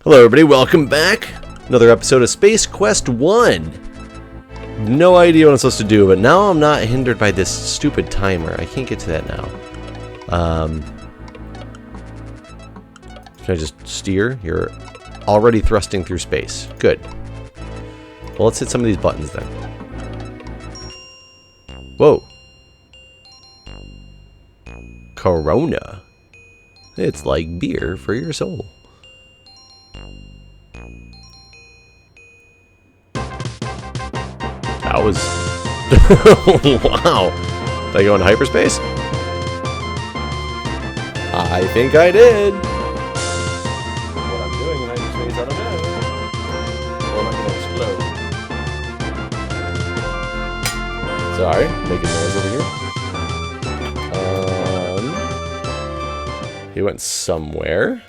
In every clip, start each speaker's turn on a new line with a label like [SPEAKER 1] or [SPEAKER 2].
[SPEAKER 1] Hello everybody, welcome back. Another episode of Space Quest 1. No idea what I'm supposed to do, but now I'm not hindered by this stupid timer. I can't get to that now. Can I just steer? You're already thrusting through space. Good. Well, let's hit some of these buttons then. Whoa. Corona. It's like beer for your soul. That was... wow. Did I go into hyperspace? I think I did. What I'm doing in hyperspace, I don't know. Or am I going to explode? Sorry, making noise over here. He went somewhere.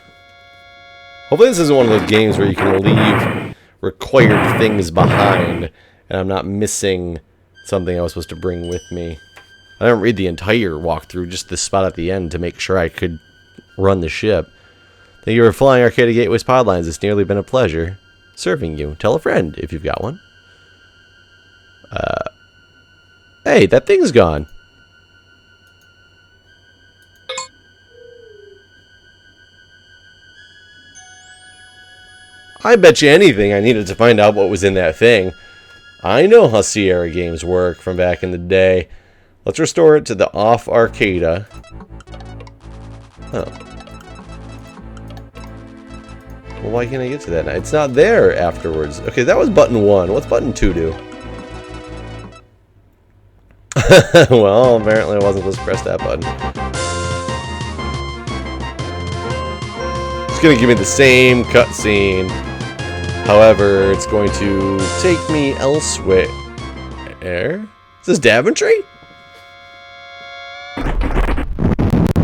[SPEAKER 1] Hopefully this isn't one of those games where you can leave required things behind and I'm not missing something I was supposed to bring with me. I didn't read the entire walkthrough, just this spot at the end to make sure I could run the ship. Thank you for flying Arcadia Gateway's pod lines. It's nearly been a pleasure serving you. Tell a friend if you've got one. Hey, that thing's gone. I bet you anything I needed to find out what was in that thing. I know how Sierra games work from back in the day. Let's restore it to the off Arcada. Oh. Well, why can't I get to that? It's not there afterwards. Okay, that was button 1. What's button 2 do? Well, apparently I wasn't supposed to press that button. It's going to give me the same cutscene. However, it's going to take me elsewhere. Is this Daventry?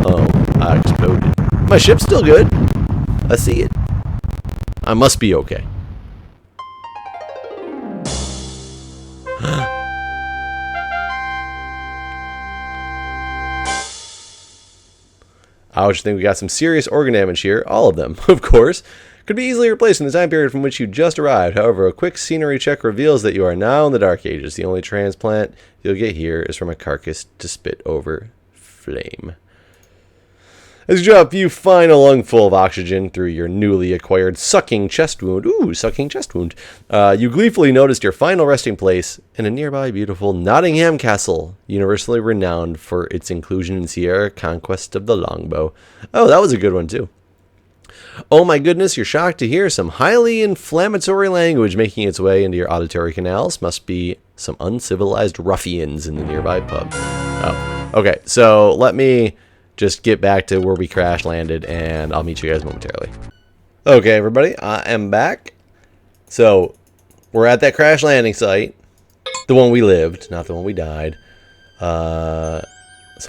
[SPEAKER 1] Oh, I exploded. My ship's still good. I see it. I must be okay. Ouch, I think we got some serious organ damage here. All of them, of course. Could be easily replaced in the time period from which you just arrived. However, a quick scenery check reveals that you are now in the Dark Ages. The only transplant you'll get here is from a carcass to spit over flame. As you drop, you find a lung full of oxygen through your newly acquired sucking chest wound. Ooh, sucking chest wound. You gleefully noticed your final resting place in a nearby beautiful Nottingham Castle, universally renowned for its inclusion in Sierra Conquest of the Longbow. Oh, that was a good one too. Oh my goodness, you're shocked to hear some highly inflammatory language making its way into your auditory canals. Must be some uncivilized ruffians in the nearby pub. Oh, okay, so let me just get back to where we crash landed and I'll meet you guys momentarily. Okay, everybody, I am back. So, we're at that crash landing site. The one we lived, not the one we died. So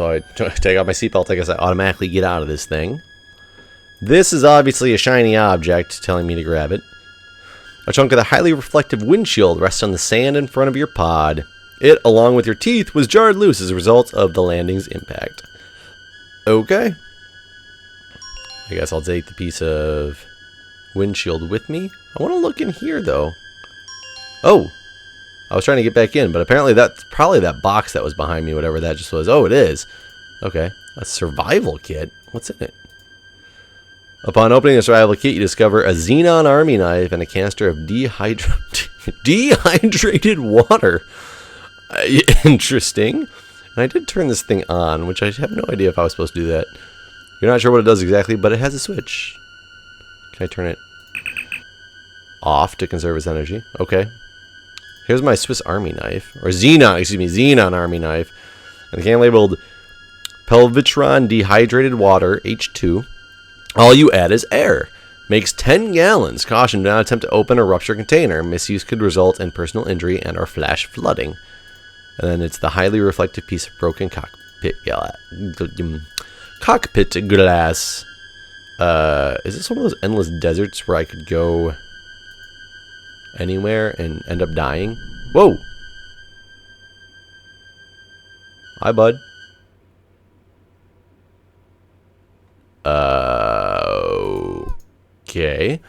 [SPEAKER 1] I take out my seatbelt. I guess I automatically get out of this thing. This is obviously a shiny object telling me to grab it. A chunk of the highly reflective windshield rests on the sand in front of your pod. It, along with your teeth, was jarred loose as a result of the landing's impact. Okay. I guess I'll take the piece of windshield with me. I want to look in here, though. Oh! I was trying to get back in, but apparently that's probably that box that was behind me, whatever that just was. Oh, it is. Okay. A survival kit? What's in it? Upon opening the survival kit, you discover a xenon army knife and a canister of dehydrated water. Interesting. And I did turn this thing on, which I have no idea if I was supposed to do that. You're not sure what it does exactly, but it has a switch. Can I turn it off to conserve its energy? Okay. Here's my Swiss Army knife. Or Xenon Army knife. And the can labeled Pelvitron Dehydrated Water, H2. All you add is air. Makes 10 gallons. Caution, do not attempt to open or rupture container. Misuse could result in personal injury and or flash flooding. And then it's the highly reflective piece of broken cockpit glass. Is this one of those endless deserts where I could go anywhere and end up dying? Whoa! Hi, bud. Okay.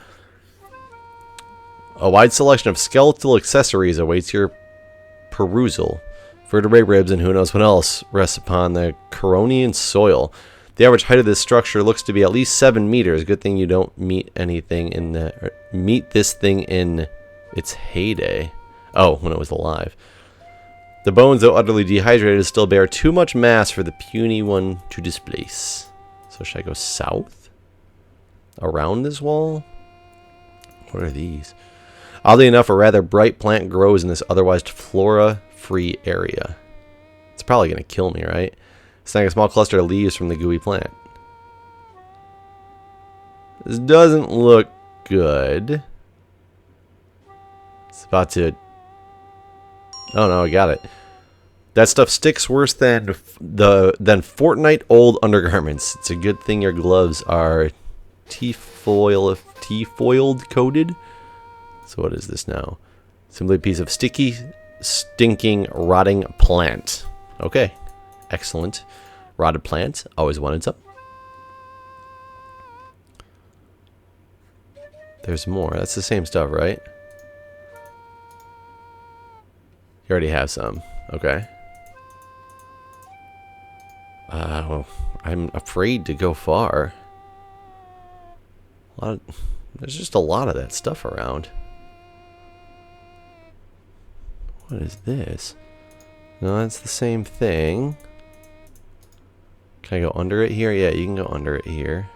[SPEAKER 1] A wide selection of skeletal accessories awaits your perusal. Vertebrae, ribs, and who knows what else rests upon the Coronian soil. The average height of this structure looks to be at least 7 meters. Good thing you don't meet this thing in its heyday. Oh, when it was alive. The bones, though utterly dehydrated, still bear too much mass for the puny one to displace. So should I go south? Around this wall? What are these? Oddly enough, a rather bright plant grows in this otherwise flora-free area. It's probably going to kill me, right? Snag a small cluster of leaves from the gooey plant. This doesn't look good. It's about to... Oh no, I got it. That stuff sticks worse than fortnight-old undergarments. It's a good thing your gloves are T-foiled coated. So what is this now? Simply a piece of sticky, stinking, rotting plant. Okay. Excellent. Rotted plant. Always wanted some. There's more. That's the same stuff, right? You already have some. Okay. Well, I'm afraid to go far. There's just a lot of that stuff around. What is this? No, that's the same thing. Can I go under it here? Yeah, you can go under it here.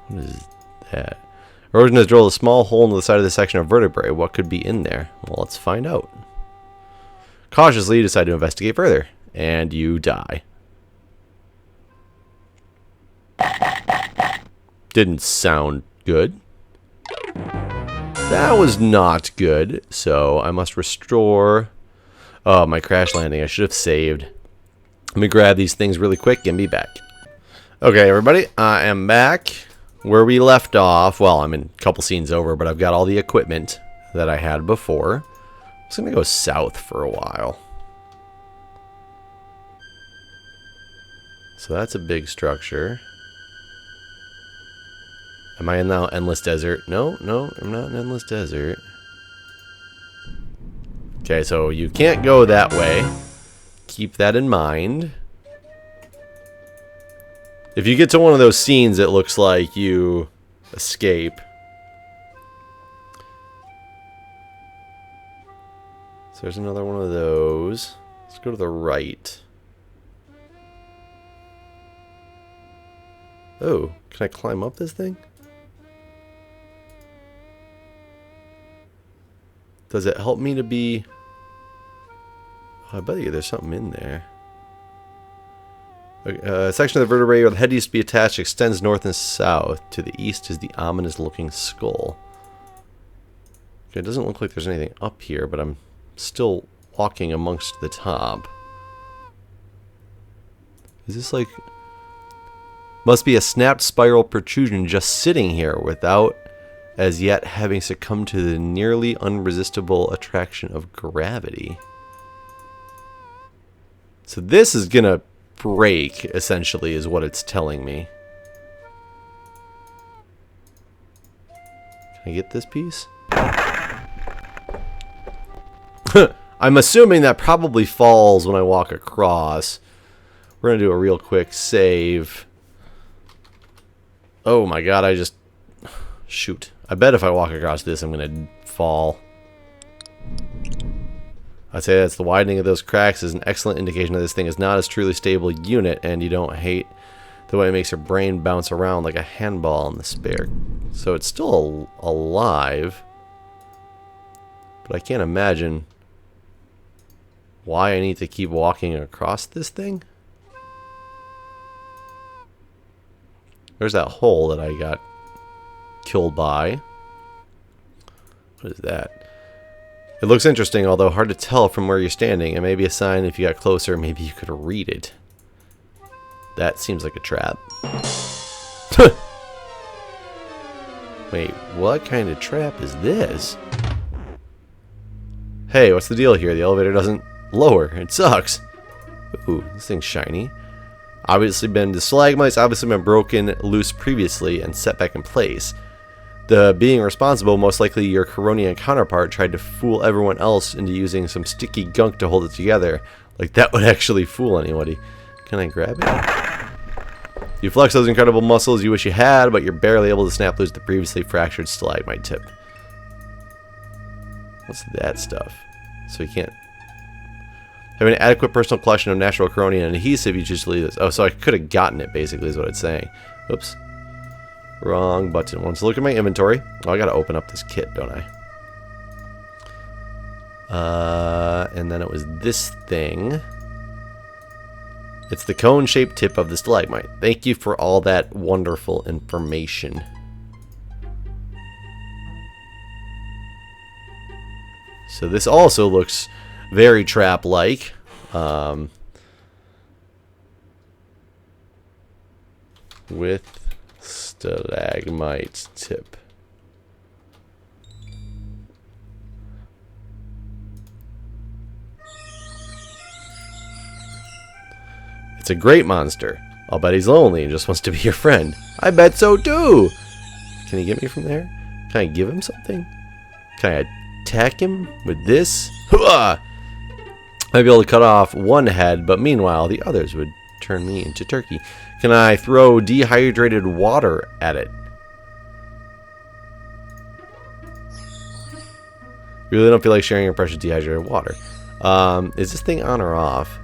[SPEAKER 1] What is that? Erosion has drilled a small hole into the side of this section of vertebrae. What could be in there? Well, let's find out. Cautiously, you decide to investigate further. And you die. Didn't sound good. That was not good. So I must restore... Oh, my crash landing. I should have saved. Let me grab these things really quick and be back. Okay, everybody. I am back where we left off. Well, I'm in a couple scenes over, but I've got all the equipment that I had before. I'm just going to go south for a while. So that's a big structure. Am I in now Endless Desert? No, I'm not in Endless Desert. Okay, so you can't go that way. Keep that in mind. If you get to one of those scenes, it looks like you escape. So there's another one of those. Let's go to the right. Oh, can I climb up this thing? Does it help me to be... Oh, I bet you there's something in there. A section of the vertebrae where the head used to be attached extends north and south. To the east is the ominous-looking skull. Okay, it doesn't look like there's anything up here, but I'm still walking amongst the top. Is this like... Must be a snapped spiral protrusion just sitting here without as yet having succumbed to the nearly unresistible attraction of gravity. So this is gonna break, essentially, is what it's telling me. Can I get this piece? I'm assuming that probably falls when I walk across. We're gonna do a real quick save. Oh my god, I just... Shoot. I bet if I walk across this, I'm gonna fall. I'd say that's the widening of those cracks is an excellent indication that this thing is not a truly stable unit, and you don't hate the way it makes your brain bounce around like a handball in the spare. So it's still alive, but I can't imagine why I need to keep walking across this thing. There's that hole that I got killed by. What is that? It looks interesting, although hard to tell from where you're standing. It may be a sign if you got closer, maybe you could read it. That seems like a trap. Wait, what kind of trap is this? Hey, what's the deal here? The elevator doesn't lower. It sucks. Ooh, this thing's shiny. The stalagmites obviously been broken loose previously and set back in place. The being responsible, most likely your Coronian counterpart, tried to fool everyone else into using some sticky gunk to hold it together. Like that would actually fool anybody. Can I grab it? You flex those incredible muscles you wish you had, but you're barely able to snap loose the previously fractured stalagmite tip. What's that stuff? So you can't... Having an adequate personal collection of natural Coronian adhesive, you just leave this. Oh, so I could have gotten it, basically, is what it's saying. Oops. Wrong button. Let's look at my inventory. Oh, I gotta open up this kit, don't I? And then it was this thing. It's the cone-shaped tip of the stalagmite. Thank you for all that wonderful information. So this also looks very trap-like. With stalagmite tip. It's a great monster. I'll bet he's lonely and just wants to be your friend. I bet so too! Can he get me from there? Can I give him something? Can I attack him with this? Hooah! I'd be able to cut off one head, but meanwhile the others would turn me into turkey. Can I throw dehydrated water at it? Really don't feel like sharing your precious dehydrated water. Is this thing on or off?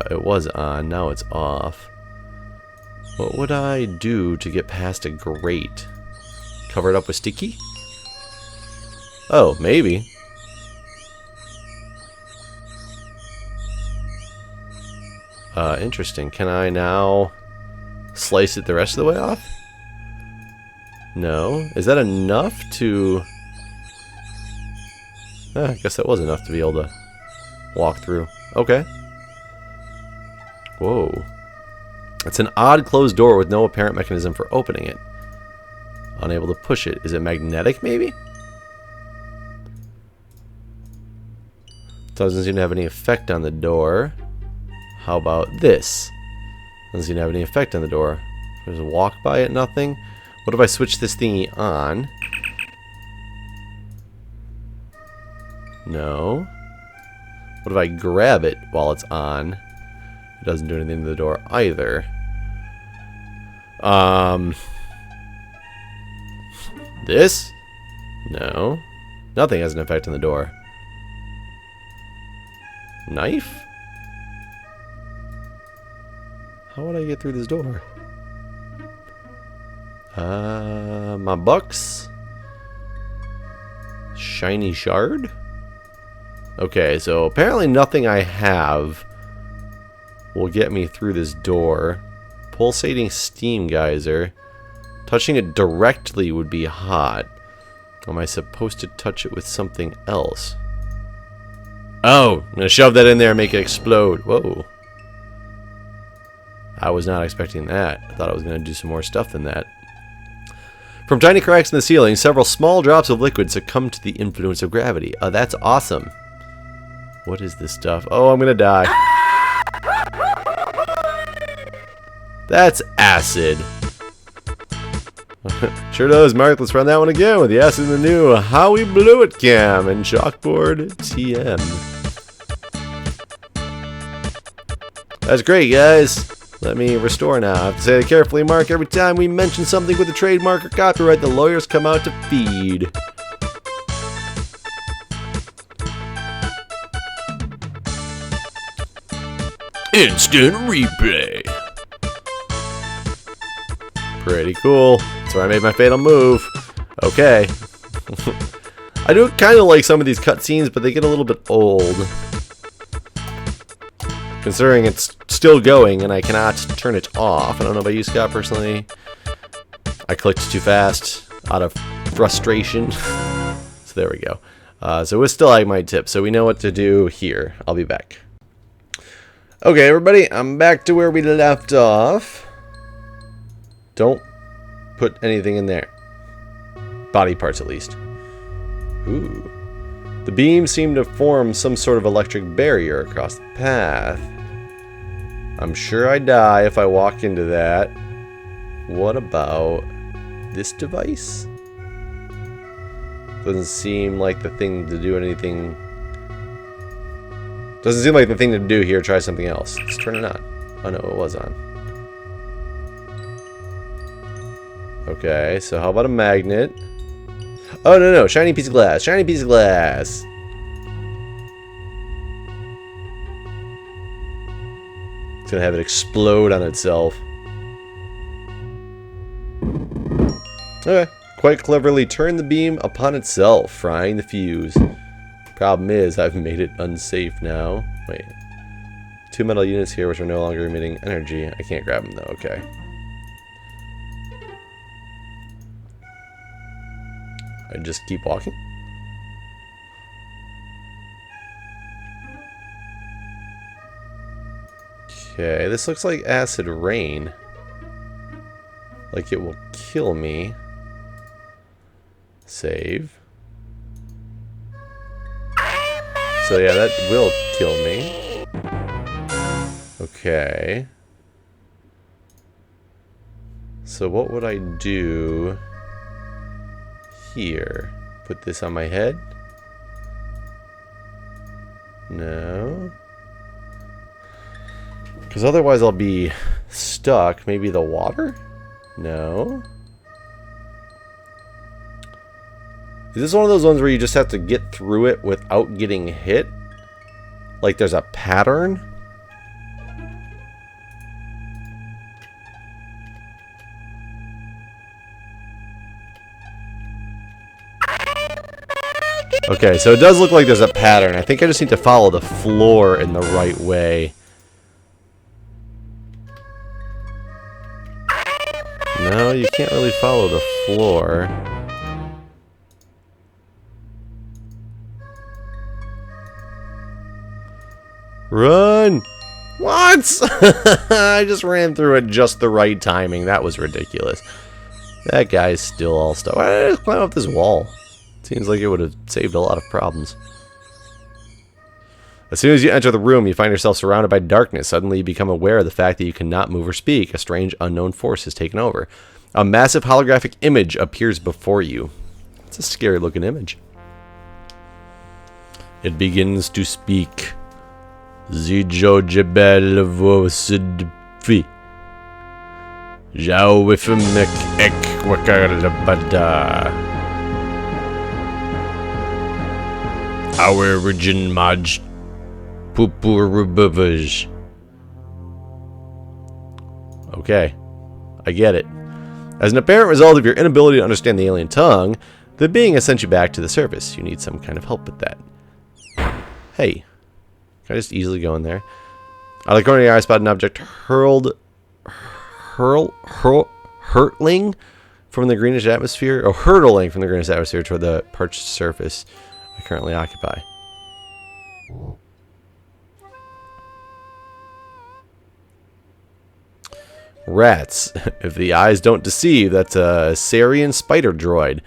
[SPEAKER 1] It was on, now it's off. What would I do to get past a grate? Cover it up with sticky? Oh, maybe. Interesting. Can I now slice it the rest of the way off? No. Is that enough to... I guess that was enough to be able to walk through. Okay. Whoa. It's an odd closed door with no apparent mechanism for opening it. Unable to push it. Is it magnetic, maybe? Doesn't seem to have any effect on the door. How about this? Doesn't seem to have any effect on the door. There's a walk by it, nothing. What if I switch this thingy on? No. What if I grab it while it's on? It doesn't do anything to the door either. This? No. Nothing has an effect on the door. Knife? How would I get through this door? My bucks? Shiny shard? Okay, so apparently nothing I have will get me through this door. Pulsating steam geyser. Touching it directly would be hot. Am I supposed to touch it with something else? Oh, I'm gonna shove that in there and make it explode. Whoa. I was not expecting that. I thought I was gonna do some more stuff than that. From tiny cracks in the ceiling, several small drops of liquid succumb to the influence of gravity. Oh, that's awesome. What is this stuff? Oh, I'm gonna die. That's acid. Sure does, Mark. Let's run that one again with the acid in the new How We Blew It cam and chalkboard TM. That's great, guys. Let me restore now. I have to say it carefully, Mark. Every time we mention something with a trademark or copyright, the lawyers come out to feed. Instant replay. Pretty cool. That's where I made my fatal move. Okay. I do kind of like some of these cutscenes, but they get a little bit old. Considering it's still going and I cannot turn it off. I don't know about you, Scott, personally. I clicked too fast out of frustration. So there we go. So with stalagmite tip, so we know what to do here. I'll be back. Okay, everybody, I'm back to where we left off. Don't put anything in there. Body parts, at least. Ooh. The beams seem to form some sort of electric barrier across the path. I'm sure I die if I walk into that. What about this device? Doesn't seem like the thing to do anything. Doesn't seem like the thing to do here. Try something else. Let's turn it on. Oh no, it was on. Okay, so how about a magnet? Oh no, no, shiny piece of glass. Shiny piece of glass. It's gonna have it explode on itself. Okay. Quite cleverly turn the beam upon itself, frying the fuse. Problem is, I've made it unsafe now. Wait. 2 metal units here which are no longer emitting energy. I can't grab them though, okay. I just keep walking? Okay, this looks like acid rain. Like it will kill me. Save. So yeah, that will kill me. Okay. So what would I do here? Put this on my head? No. Because otherwise I'll be stuck. Maybe the water? No. Is this one of those ones where you just have to get through it without getting hit? Like there's a pattern? Okay, so it does look like there's a pattern. I think I just need to follow the floor in the right way. No, you can't really follow the floor. Run! What? I just ran through it just the right timing. That was ridiculous. That guy's still all stuck. Why did I just climb up this wall? Seems like it would have saved a lot of problems. As soon as you enter the room, you find yourself surrounded by darkness. Suddenly you become aware of the fact that you cannot move or speak. A strange unknown force has taken over. A massive holographic image appears before you. It's a scary looking image. It begins to speak. Zijo Jebel Vosidfi. Jau Wifimek Ek Wakarabada. Our origin Maj Pupurubavaj. Okay, I get it. As an apparent result of your inability to understand the alien tongue, the being has sent you back to the surface. You need some kind of help with that. Hey, can I just easily go in there? Out of the corner of your eye, I spot an object hurtling from the greenish atmosphere, or hurtling from the greenish atmosphere toward the parched surface I currently occupy. Rats. If the eyes don't deceive, that's a Sarian spider droid.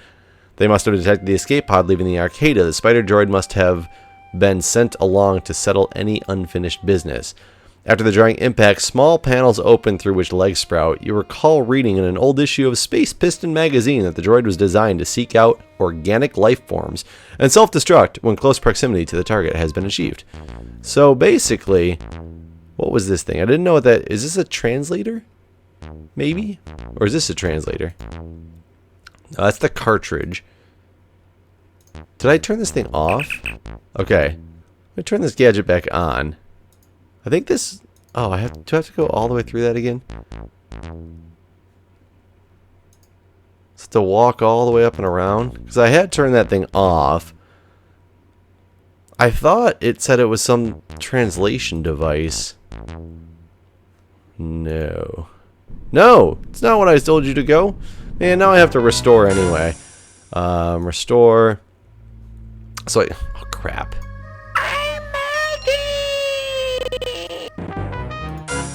[SPEAKER 1] They must have detected the escape pod leaving the Arcada. The spider droid must have been sent along to settle any unfinished business. After the drying impact, small panels open through which legs sprout. You recall reading in an old issue of Space Piston magazine that the droid was designed to seek out organic life forms and self-destruct when close proximity to the target has been achieved. So basically, what was this thing? I didn't know what that is. This a translator? Maybe? Or is this a translator? No, that's the cartridge. Did I turn this thing off? Okay. Let me turn this gadget back on. I think this... Oh, do I have to go all the way through that again? It's to walk all the way up and around? Because I had turned that thing off. I thought it said it was some translation device. No. No! It's not what I told you to go. Man, now I have to restore anyway. Restore. So, oh crap.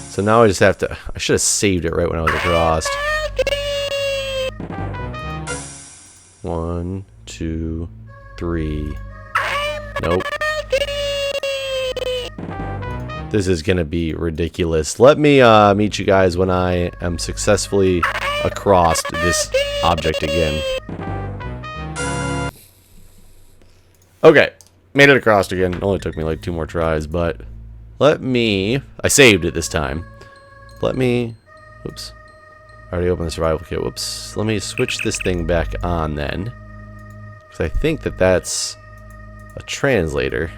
[SPEAKER 1] So now I just have to... I should have saved it right when I was across. 1, 2, 3. Nope. This is going to be ridiculous. Let me meet you guys when I am successfully across this object again. Okay, made it across again. It only took me like 2 more tries, but let me... I saved it this time. Let me... Oops. I already opened the survival kit. Whoops. Let me switch this thing back on then. Because I think that that's a translator.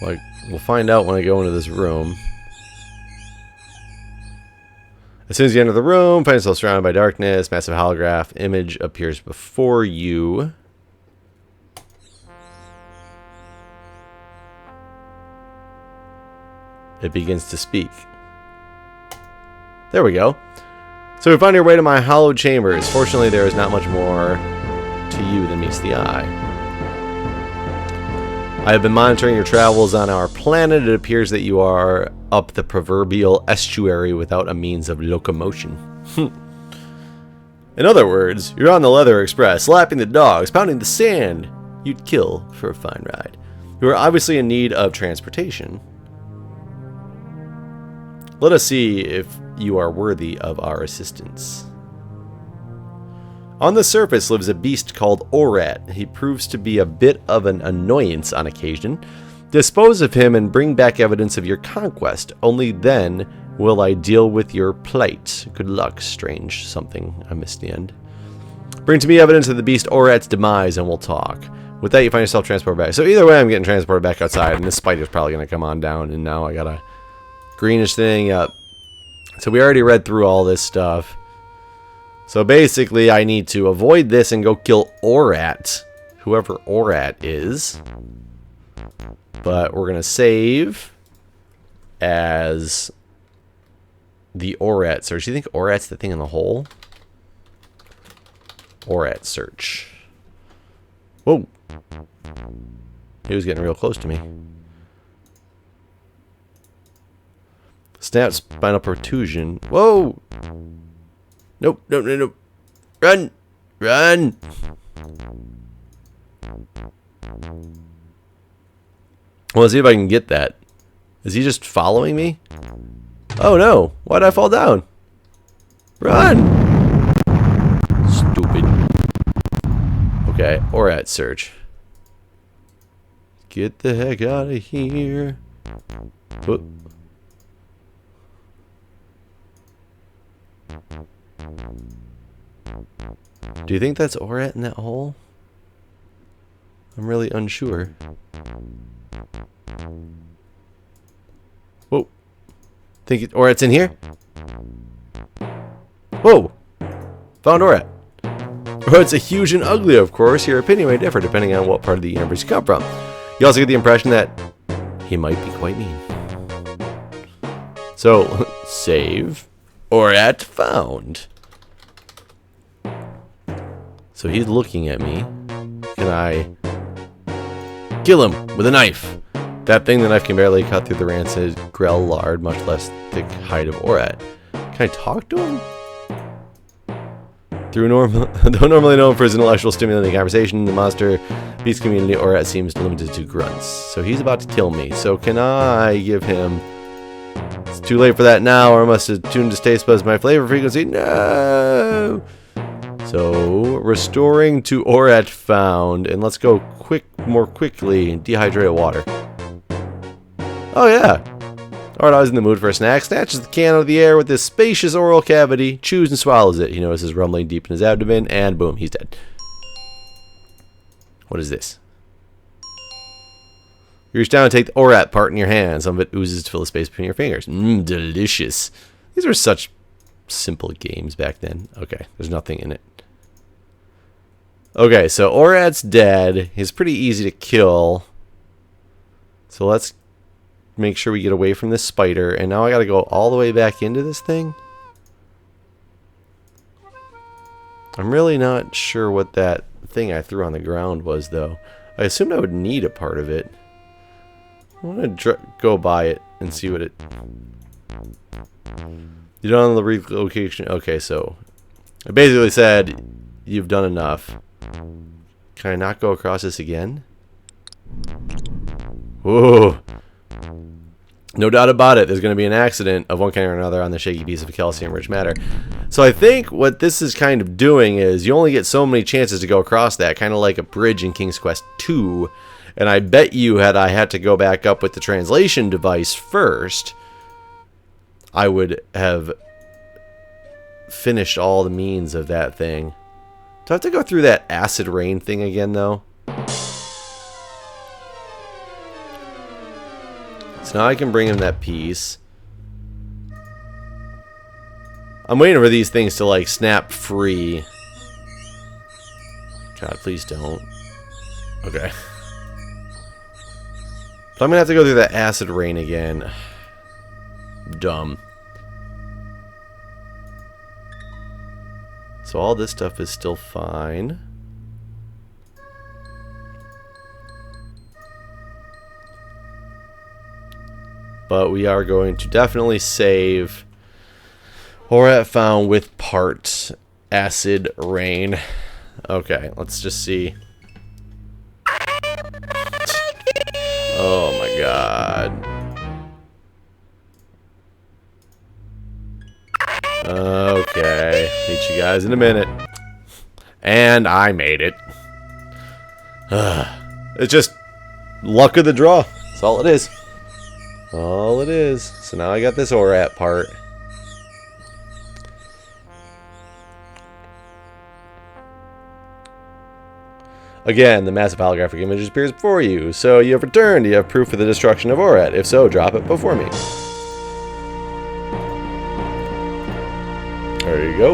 [SPEAKER 1] Like, we'll find out when I go into this room. As soon as you enter the room, find yourself surrounded by darkness. Massive holograph image appears before you. It begins to speak. There we go. So we found your way to my hallowed chambers. Fortunately, there is not much more to you than meets the eye. I have been monitoring your travels on our planet. It appears that you are up the proverbial estuary without a means of locomotion. In other words, you're on the Leather Express, lapping the dogs, pounding the sand you'd kill for a fine ride. You are obviously in need of transportation. Let us see if you are worthy of our assistance. On the surface lives a beast called Orat. He proves to be a bit of an annoyance on occasion. Dispose of him and bring back evidence of your conquest. Only then will I deal with your plight. Good luck, strange something. I missed the end. Bring to me evidence of the beast Orat's demise and we'll talk. With that, you find yourself transported back. So either way, I'm getting transported back outside, and this spider's probably going to come on down, and now I got a greenish thing up. So we already read through all this stuff. So basically, I need to avoid this and go kill Orat, whoever Orat is. But we're going to save as the Orat search. Do you think Orat's the thing in the hole? Orat search. Whoa. He was getting real close to me. Snap spinal protrusion. Whoa! Nope, nope, nope, nope. Run! Run! Well, let's see if I can get that. Is he just following me? Oh no! Why'd I fall down? Run! Stupid. Okay, Orat search. Get the heck out of here. Whoop. Do you think that's Orat in that hole? I'm really unsure. Whoa. Think Orat's in here? Whoa. Found Orat. Orat's a huge and ugly, of course. Your opinion may differ depending on what part of the universe you come from. You also get the impression that he might be quite mean. So, save. Orat found. So he's looking at me. Can I kill him with a knife? That thing, the knife can barely cut through the rancid grell lard, much less thick hide of Orat. Can I talk to him? Though normally known for his intellectual stimulating conversation, the monster beast community Orat seems limited to grunts. So he's about to kill me. So can I give him... It's too late for that now, or I must have tuned his taste buds my flavor frequency. No! So, restoring to Orat found, and let's go more quickly, dehydrated water. Oh yeah! Orat was in the mood for a snack, snatches the can out of the air with his spacious oral cavity, chews and swallows it. He notices rumbling deep in his abdomen, and boom, he's dead. What is this? You reach down and take the Orat part in your hand. Some of it oozes to fill the space between your fingers. Mmm, delicious. These were such simple games back then. Okay, there's nothing in it. Okay, so Orat's dead. He's pretty easy to kill. So let's make sure we get away from this spider. And now I gotta go all the way back into this thing. I'm really not sure what that thing I threw on the ground was, though. I assumed I would need a part of it. I'm gonna go by it and see what it... You done on the relocation? Okay, so I basically said you've done enough. Can I not go across this again? Whoa. No doubt about it, there's going to be an accident of one kind or another on the shaky piece of calcium-rich matter. So I think what this is kind of doing is you only get so many chances to go across that, kind of like a bridge in King's Quest II. And I bet you had I had to go back up with the translation device first, I would have finished all the means of that thing. Do I have to go through that acid rain thing again, though? So now I can bring him that piece. I'm waiting for these things to, like, snap free. God, please don't. Okay. But I'm gonna have to go through that acid rain again. Dumb. So all this stuff is still fine. But we are going to definitely save orat found with part acid rain. Okay, let's just see. Oh my god. Okay, meet you guys in a minute. And I made it. It's just luck of the draw. That's all it is. All it is. So now I got this orat part. Again, the massive holographic image appears before you. So you have returned. You have proof of the destruction of orat. If so, drop it before me. There you go.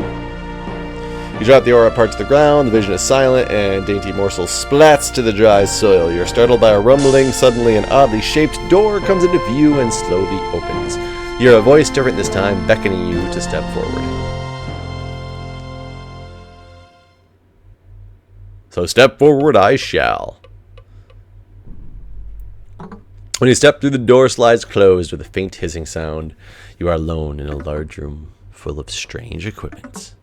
[SPEAKER 1] You drop the orat part to the ground, the vision is silent, and dainty morsel splats to the dry soil. You're startled by a rumbling. Suddenly, an oddly shaped door comes into view and slowly opens. You hear a voice different this time, beckoning you to step forward. So step forward I shall. When you step through, the door slides closed with a faint hissing sound. You are alone in a large room full of strange equipment.